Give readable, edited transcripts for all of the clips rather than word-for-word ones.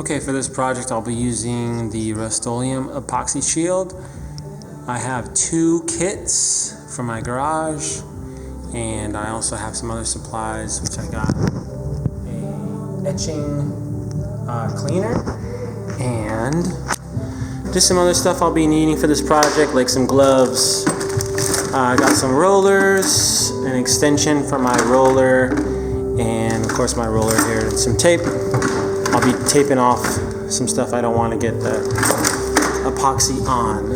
Okay, for this project I'll be using the Rust-Oleum epoxy shield. I have 2 kits for my garage, and I also have some other supplies, which I got a etching cleaner and just some other stuff I'll be needing for this project, like some gloves. I got some rollers, an extension for my roller, and of course my roller here, and some tape. I'll be taping off some stuff I don't want to get the epoxy on.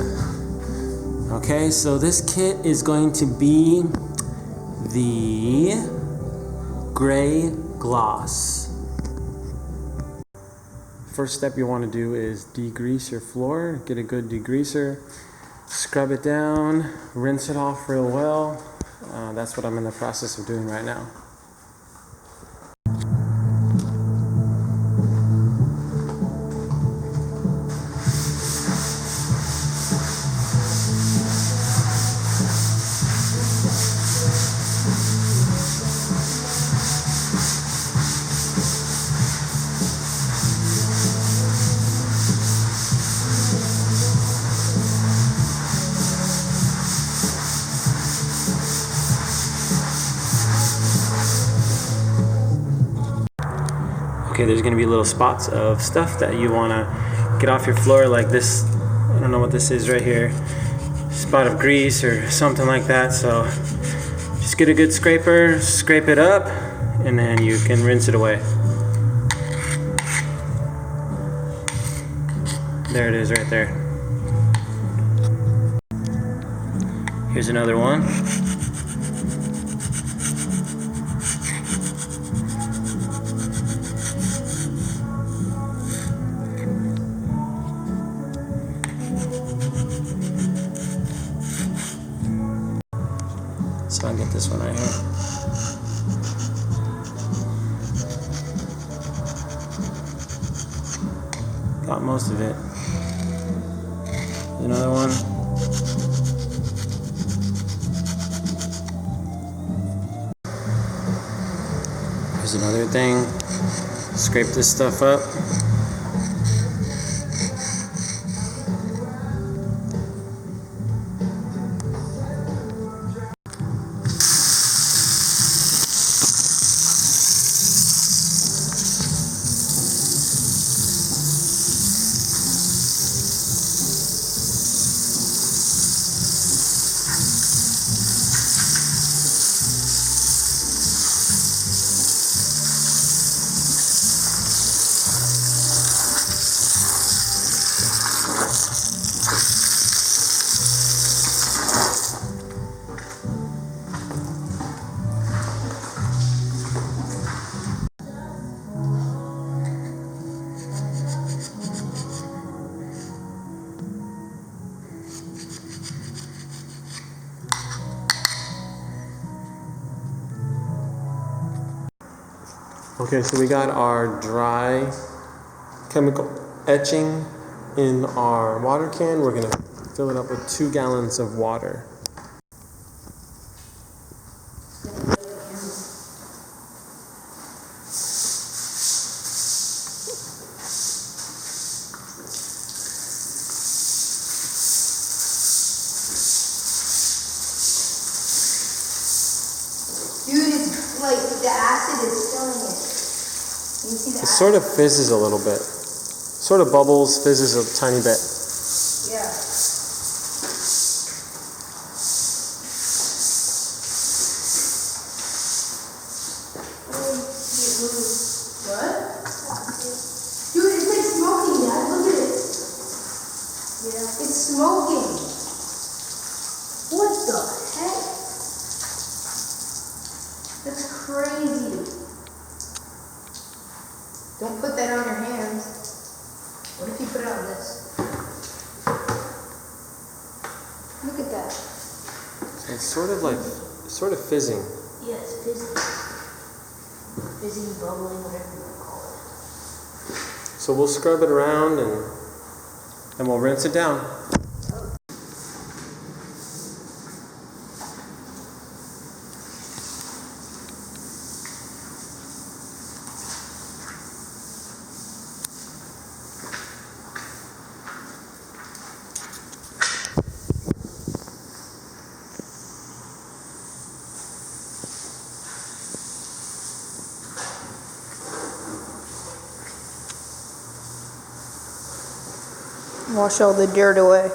Okay, so this kit is going to be the gray gloss. First step you want to do is degrease your floor. Get a good degreaser, scrub it down, rinse it off real well. That's what I'm in the process of doing right now. Okay, there's gonna be little spots of stuff that you wanna get off your floor, like this. I don't know what this is right here. Spot of grease or something like that. So just get a good scraper, scrape it up, and then you can rinse it away. There it is right there. Here's another one. So I'll get this one right here. Got most of it. Another one. Here's another thing. Scrape this stuff up. Okay, so we got our dry chemical etching in our water can. We're gonna fill it up with 2 gallons of water. Dude, it's like the acid is filling it. You see the It sort of fizzes a little bit. Sort of bubbles, fizzes a tiny bit. Yeah. What? Dude, it's like smoking, Dad. Look at it. Yeah. It's smoking. What the heck? That's crazy. Don't put that on your hands. What if you put it on this? Look at that. It's sort of fizzing. Yeah, it's fizzing. Fizzing, bubbling, whatever you want to call it. So we'll scrub it around and we'll rinse it down. Wash all the dirt away.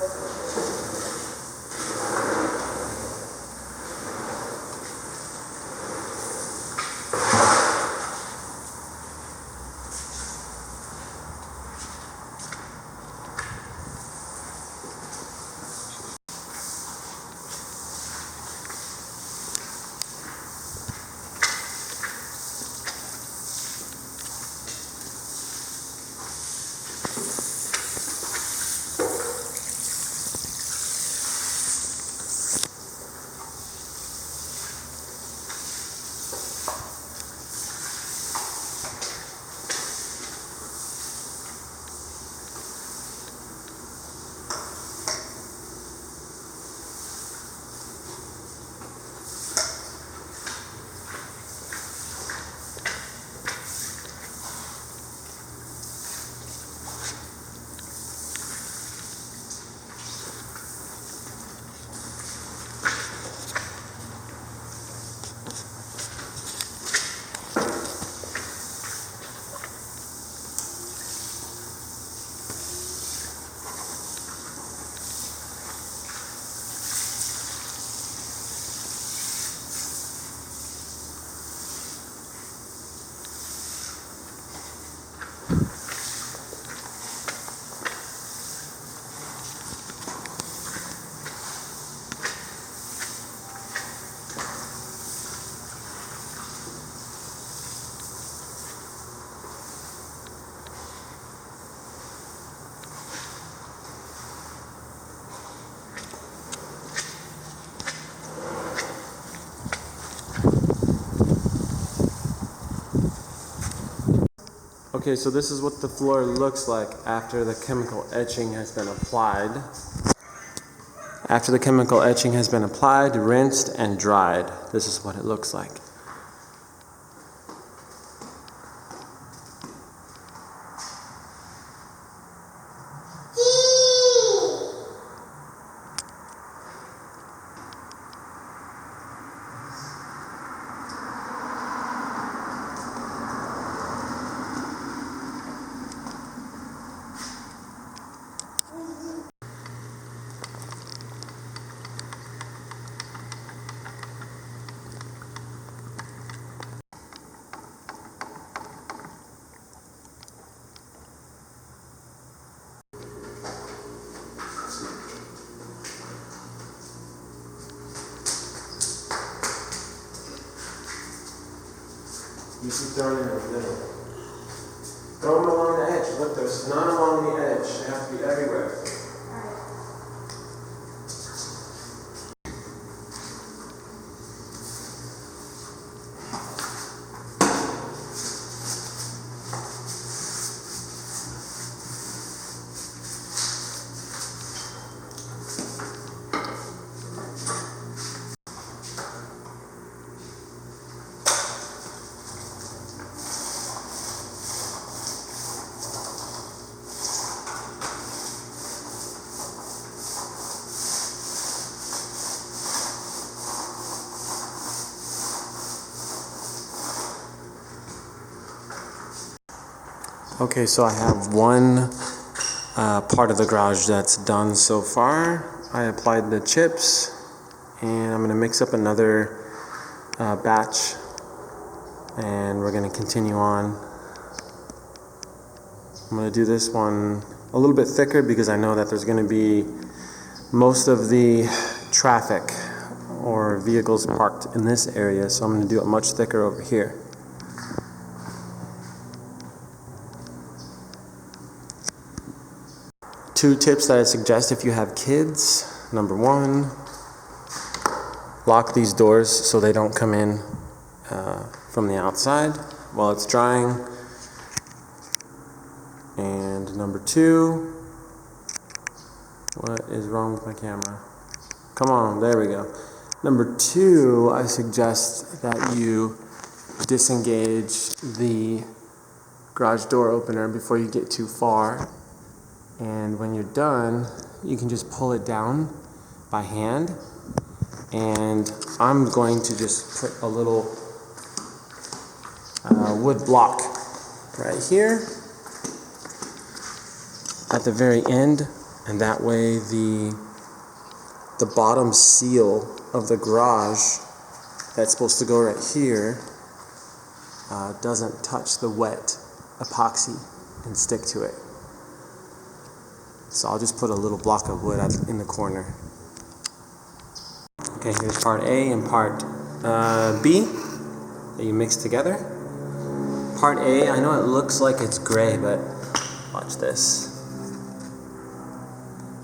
Okay, so this is what the floor looks like after the chemical etching has been applied. After the chemical etching has been applied, rinsed, and dried, this is what it looks like. You keep throwing it in the middle. Throw them along the edge. Look, there's none along the edge. They have to be everywhere. Okay, so I have one part of the garage that's done so far. I applied the chips, and I'm going to mix up another batch, and we're going to continue on. I'm going to do this one a little bit thicker because I know that there's going to be most of the traffic or vehicles parked in this area, so I'm going to do it much thicker over here. Two tips that I suggest if you have kids. Number one, lock these doors so they don't come in from the outside while it's drying. And number two, what is wrong with my camera? Come on, there we go. Number two, I suggest that you disengage the garage door opener before you get too far. And when you're done, you can just pull it down by hand. And I'm going to just put a little wood block right here at the very end and that way the bottom seal of the garage that's supposed to go right here doesn't touch the wet epoxy and stick to it. So I'll just put a little block of wood in the corner. Okay, here's part A and part B that you mix together. Part A, I know it looks like it's gray, but watch this.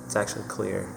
It's actually clear.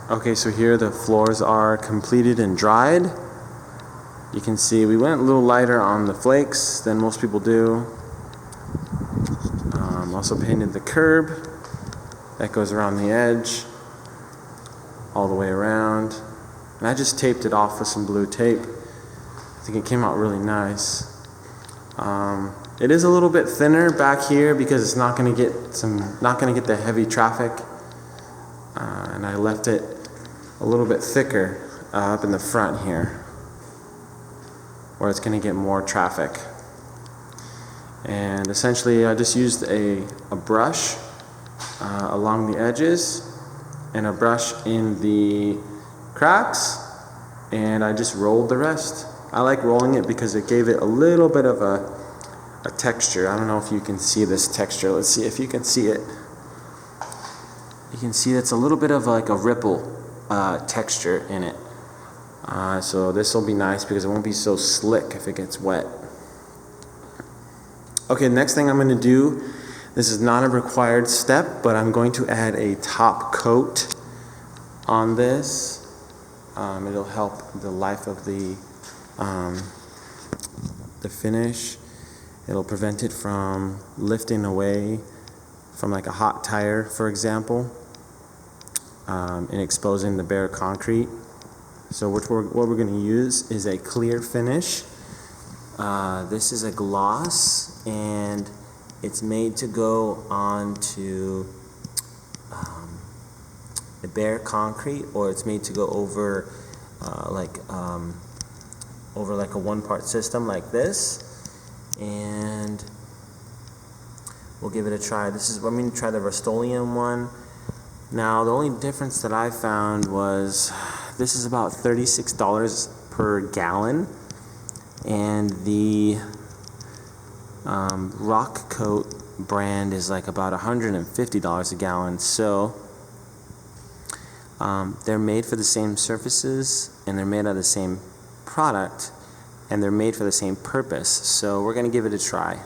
Okay, so here the floors are completed and dried. You can see we went a little lighter on the flakes than most people do. Also painted the curb that goes around the edge all the way around. And I just taped it off with some blue tape. I think it came out really nice. It is a little bit thinner back here because it's not going to get the heavy traffic. And I left it a little bit thicker up in the front here, where it's going to get more traffic. And essentially I just used a brush along the edges and a brush in the cracks, and I just rolled the rest. I like rolling it because it gave it a little bit of a texture. I don't know if you can see this texture. Let's see if you can see it. You can see it's a little bit of like a ripple texture in it. So this will be nice because it won't be so slick if it gets wet. Okay, next thing I'm going to do, this is not a required step, but I'm going to add a top coat on this. It'll help the life of the finish. It'll prevent it from lifting away from like a hot tire, for example, and exposing the bare concrete. So what we're going to use is a clear finish. This is a gloss, and it's made to go onto the bare concrete, or it's made to go over like a one-part system like this. And we'll give it a try. I'm going to try the Rust-Oleum one. Now, the only difference that I found was this is about $36 per gallon, and the Rock Coat brand is like about $150 a gallon. So They're made for the same surfaces, and they're made out of the same product, and they're made for the same purpose. So we're going to give it a try.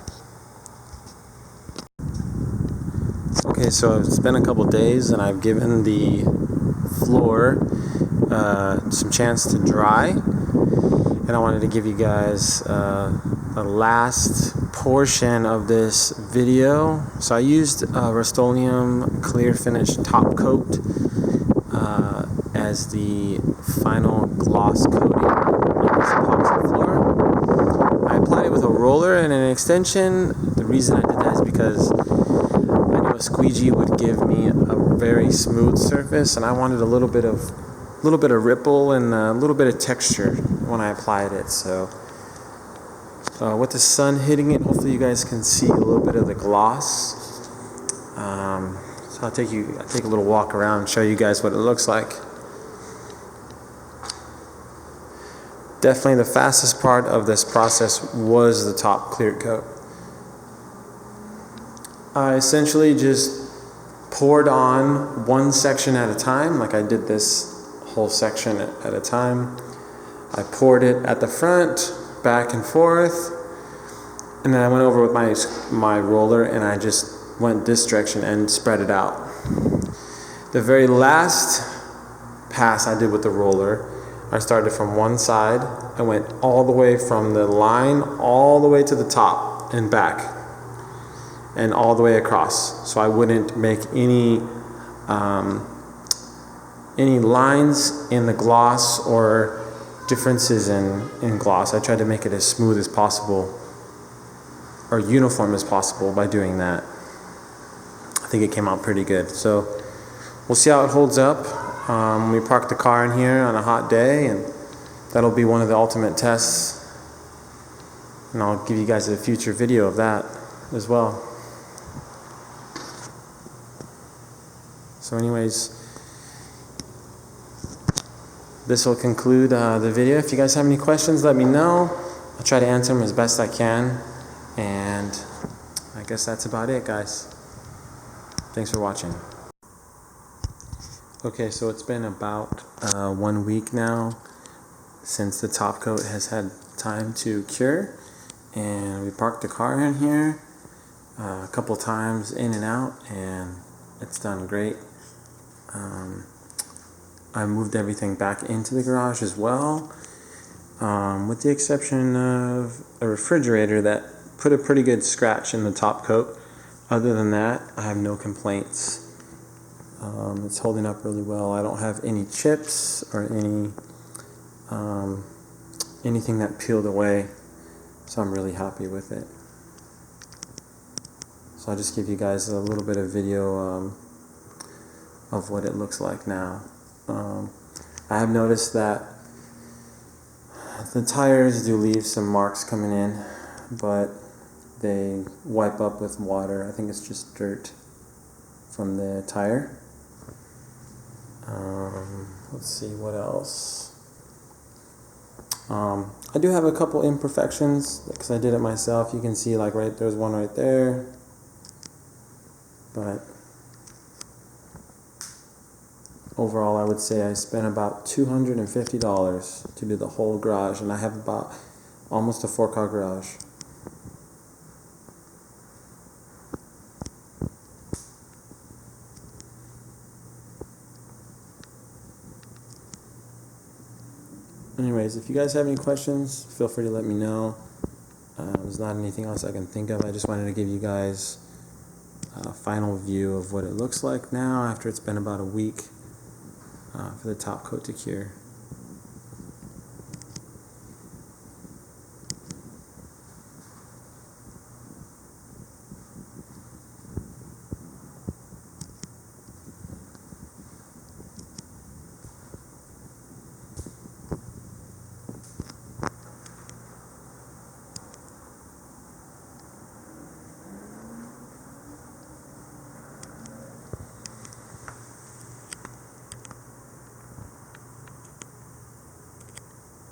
Okay, so it's been a couple days, and I've given the floor some chance to dry, and I wanted to give you guys the last portion of this video. So I used Rust-Oleum Clear Finish Topcoat as the final gloss coating on this epoxy floor. I applied it with a roller and an extension. The reason I did that is because I knew a squeegee would give me a very smooth surface, and I wanted a little bit of ripple and a little bit of texture when I applied it. So with the sun hitting it, hopefully you guys can see a little bit of the gloss. So I'll take a little walk around and show you guys what it looks like. Definitely the fastest part of this process was the top clear coat. I essentially just poured on one section at a time, like I did this whole section at a time. I poured it at the front, back and forth, and then I went over with my roller and I just went this direction and spread it out. The very last pass I did with the roller, I started from one side and went all the way from the line all the way to the top and back and all the way across, so I wouldn't make any lines in the gloss or differences in gloss. I tried to make it as smooth as possible or uniform as possible by doing that. I think it came out pretty good. So we'll see how it holds up. We parked the car in here on a hot day, and that'll be one of the ultimate tests, and I'll give you guys a future video of that as well. So anyways, this will conclude the video. If you guys have any questions, let me know. I'll try to answer them as best I can, and I guess that's about it, guys. Thanks for watching. Okay, so it's been about 1 week now since the top coat has had time to cure, and we parked the car in here a couple times in and out, and it's done great. I moved everything back into the garage as well, with the exception of a refrigerator that put a pretty good scratch in the top coat. Other than that, I have no complaints. It's holding up really well. I don't have any chips or anything that peeled away, so I'm really happy with it. So I'll just give you guys a little bit of video of what it looks like now. I have noticed that the tires do leave some marks coming in, but they wipe up with water. I think it's just dirt from the tire. Let's see what else. I do have a couple imperfections because I did it myself. You can see, like, there's one right there, but overall I would say I spent about $250 to do the whole garage, and I have about almost a 4-car garage. Anyways, if you guys have any questions, feel free to let me know. There's not anything else I can think of. I just wanted to give you guys a final view of what it looks like now after it's been about a week for the top coat to cure.